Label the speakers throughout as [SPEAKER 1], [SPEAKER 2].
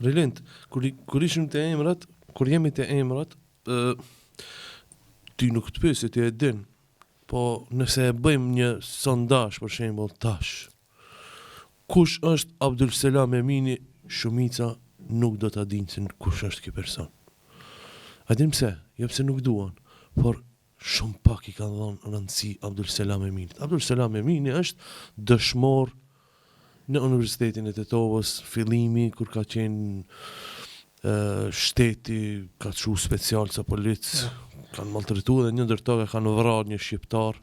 [SPEAKER 1] Relent, kur ishim të emrat, kur jemi të emrat, ti nuk të pyesi, ti e din, po nëse e bëjmë një sondazh për shembull tash, kush është Abdul Selam Emini, shumica nuk do ta dinë se kush është ky person. A din pse? Jo pse nuk duan, por shumë pak i kanë dhënë rëndësi Abdul Selam Eminit. Abdul Selam Emini është dëshmor në Universitetin e Tetovës, fillimi kur ka qenë shteti, ka çu special sa policë, kanë maltretuar dhe një ndër to kanë vrarë një shqiptar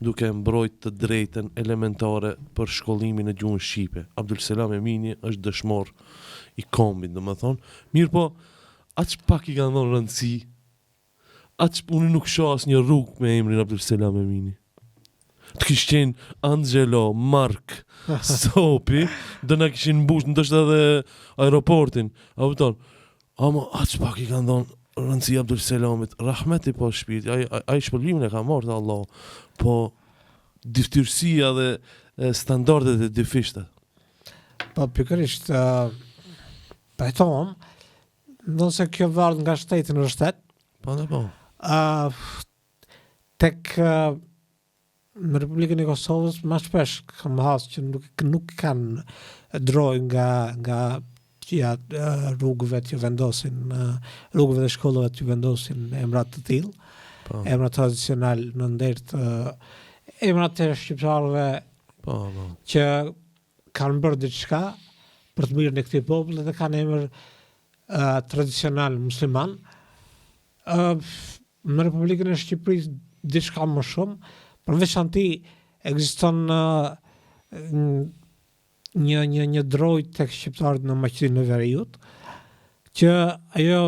[SPEAKER 1] duke mbrojtë të drejtën elementare për shkollimin e gjuhës shqipe. Abdul Selam Emini është dëshmor i kombit, domethënë. Mirë po, aq pak i kanë dhënë rëndësi. Unë nuk shoh asnjë rrugë me emrin Abdul Selam Emini. Të kishë qenë Angelo, Mark, Sopi, do na kishin mbush ndoshta edhe aeroportin. A kupton? Ama aq pak i kanë dhënë rëndësi Abdul Selamit, rahmeti po shpirt, ai shpëlimin e ka marrë te Allah, po dyftyrësia dhe standardet e dyfishta.
[SPEAKER 2] Po pikërisht pajtohem, nëse kjo varet nga shteti në shtet.
[SPEAKER 1] Po dhe po.
[SPEAKER 2] Tek në Republikën e Kosovës më shpesh kam hasë që nuk kanë droj nga rrugëve të vendosin, rrugëve dhe shkollave të vendosin emrat të tillë, emrat tradicional në ndër të emrat të shqiptarëve që kanë bërë diçka për të mirën e këtij populli dhe kanë emër tradicional musliman. Në Republikën e Shqipërisë diçka më shumë, për veçanti ekziston një drojt tek shqiptarët në Maqedoninë e Veriut, që ajo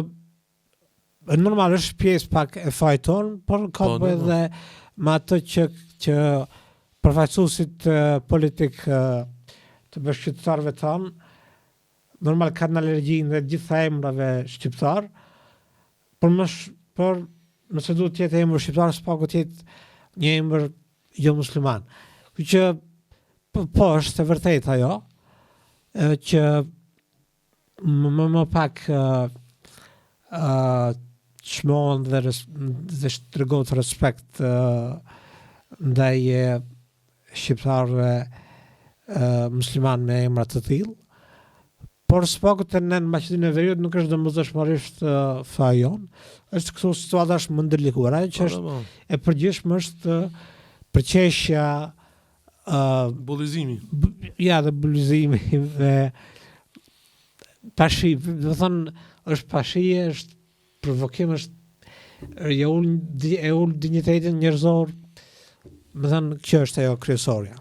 [SPEAKER 2] normal është pjesë pak e fajton, por ka bëjë edhe me atë që përfaqësuesit politik të bashkëqytetarëve tanë, normal kanë alergjinë dhe gjitha emrave shqiptar, por nëse duhet të jetë emër shqiptar, s'paku të jetë një emër jo musliman. Që po është e vërtetë ajo, që më pak çmohen dhe tregohet respekt ndaj shqiptarëve musliman me emra të tillë. Por s'paku të në Maqedoninë e Veriut nuk është domosdoshmërisht fajon, është kështu situata është më ndërlikuar. Ajo që është e përgjithshme është përqeshja
[SPEAKER 1] bullizimi.
[SPEAKER 2] Ja, dhe bullizimi dhe pashi, do të thonë është pashije, është provokim, është e ul dinjitetin njerëzor. Do të thonë kjo është ajo kryesorja.